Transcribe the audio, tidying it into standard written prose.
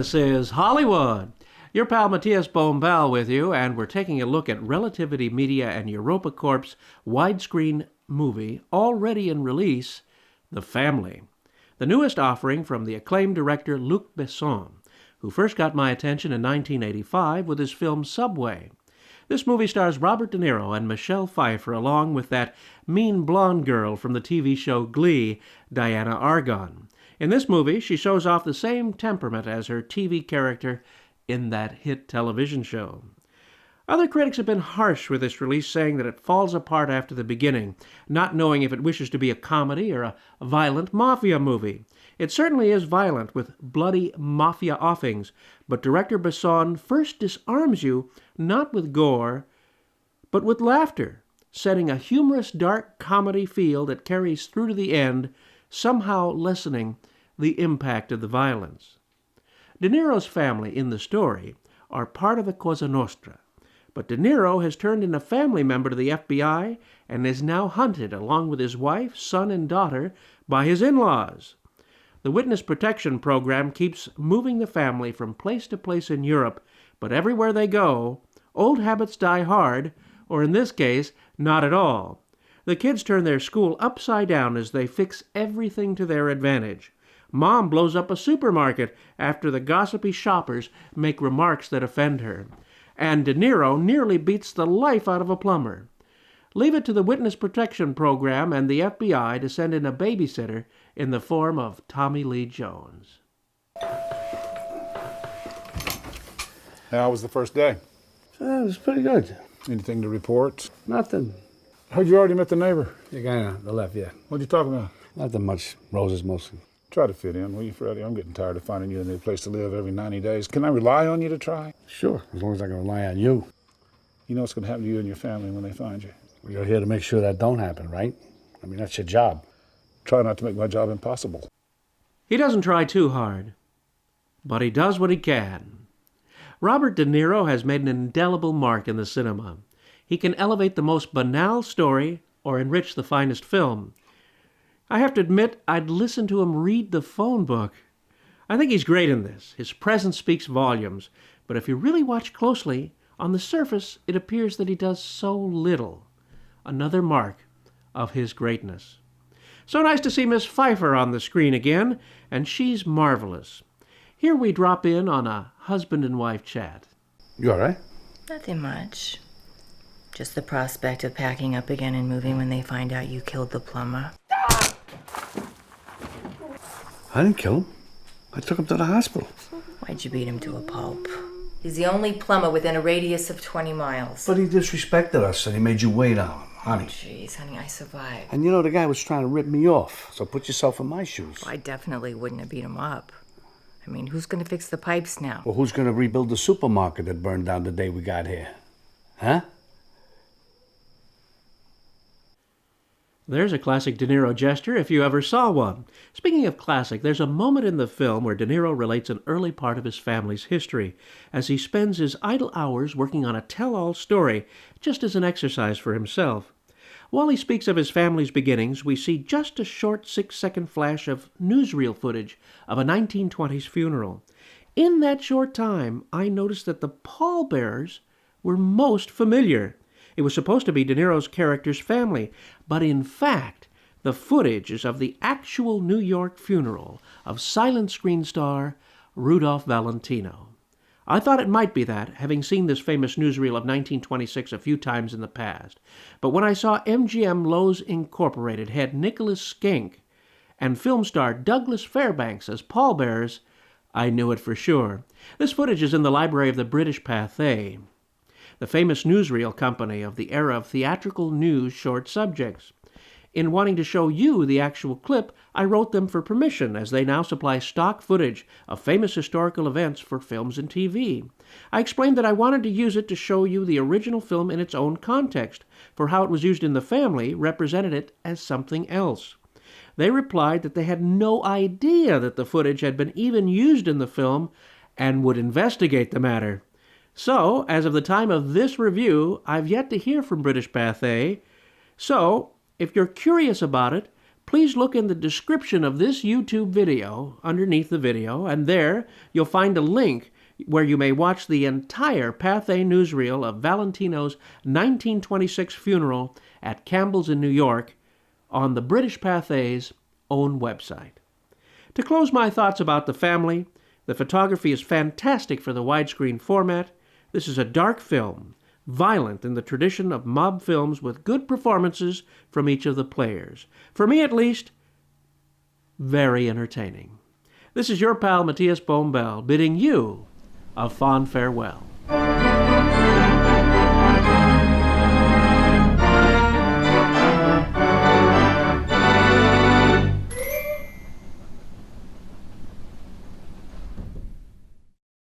This is Hollywood. Your pal Matias Bombal with you, and we're taking a look at Relativity Media and Europa Corp's widescreen movie, already in release, The Family. The newest offering from the acclaimed director Luc Besson, who first got my attention in 1985 with his film Subway. This movie stars Robert De Niro and Michelle Pfeiffer, along with that mean blonde girl from the TV show Glee, Diana Argonne. In this movie, she shows off the same temperament as her TV character in that hit television show. Other critics have been harsh with this release, saying that it falls apart after the beginning, not knowing if it wishes to be a comedy or a violent mafia movie. It certainly is violent, with bloody mafia offings, but director Besson first disarms you not with gore, but with laughter, setting a humorous dark comedy feel that carries through to the end, somehow lessening the impact of the violence. De Niro's family in the story are part of the Cosa Nostra, but De Niro has turned in a family member to the FBI and is now hunted along with his wife, son, and daughter by his in-laws. The Witness Protection Program keeps moving the family from place to place in Europe, but everywhere they go, old habits die hard, or in this case, not at all. The kids turn their school upside down as they fix everything to their advantage. Mom blows up a supermarket after the gossipy shoppers make remarks that offend her. And De Niro nearly beats the life out of a plumber. Leave it to the Witness Protection Program and the FBI to send in a babysitter in the form of Tommy Lee Jones. How was the first day? It was pretty good. Anything to report? Nothing. Heard you already met the neighbor. The guy on the left, yeah. What'd you talk about? Nothing much. Roses mostly. Try to fit in, will you, Freddie? I'm getting tired of finding you a new place to live every 90 days. Can I rely on you to try? Sure, as long as I can rely on you. You know what's going to happen to you and your family when they find you. You're here to make sure that don't happen, right? I mean, that's your job. Try not to make my job impossible. He doesn't try too hard, but he does what he can. Robert De Niro has made an indelible mark in the cinema. He can elevate the most banal story or enrich the finest film. I have to admit, I'd listen to him read the phone book. I think he's great in this. His presence speaks volumes, but if you really watch closely, on the surface, it appears that he does so little. Another mark of his greatness. So nice to see Miss Pfeiffer on the screen again, and she's marvelous. Here we drop in on a husband and wife chat. You all right? Nothing much. Just the prospect of packing up again and moving when they find out you killed the plumber. I didn't kill him. I took him to the hospital. Why'd you beat him to a pulp? He's the only plumber within a radius of 20 miles. But he disrespected us and he made you wait on him, honey. Jeez, honey, I survived. And you know, the guy was trying to rip me off, so put yourself in my shoes. Well, I definitely wouldn't have beat him up. I mean, who's going to fix the pipes now? Well, who's going to rebuild the supermarket that burned down the day we got here? Huh? There's a classic De Niro gesture if you ever saw one. Speaking of classic, there's a moment in the film where De Niro relates an early part of his family's history, as he spends his idle hours working on a tell-all story, just as an exercise for himself. While he speaks of his family's beginnings, we see just a short 6-second flash of newsreel footage of a 1920s funeral. In that short time, I noticed that the pallbearers were most familiar. It was supposed to be De Niro's character's family, but in fact, the footage is of the actual New York funeral of silent screen star Rudolph Valentino. I thought it might be that, having seen this famous newsreel of 1926 a few times in the past. But when I saw MGM Lowe's Incorporated head Nicholas Skink and film star Douglas Fairbanks as pallbearers, I knew it for sure. This footage is in the library of the British Pathé, the famous newsreel company of the era of theatrical news short subjects. In wanting to show you the actual clip, I wrote them for permission, as they now supply stock footage of famous historical events for films and TV. I explained that I wanted to use it to show you the original film in its own context, for how it was used in the family represented it as something else. They replied that they had no idea that the footage had been even used in the film and would investigate the matter. So, as of the time of this review, I've yet to hear from British Pathé. So, if you're curious about it, please look in the description of this YouTube video, underneath the video, and there you'll find a link where you may watch the entire Pathé newsreel of Valentino's 1926 funeral at Campbell's in New York on the British Pathé's own website. To close my thoughts about the family, the photography is fantastic for the widescreen format. This is a dark film, violent in the tradition of mob films with good performances from each of the players. For me, at least, very entertaining. This is your pal Matias Bombal bidding you a fond farewell.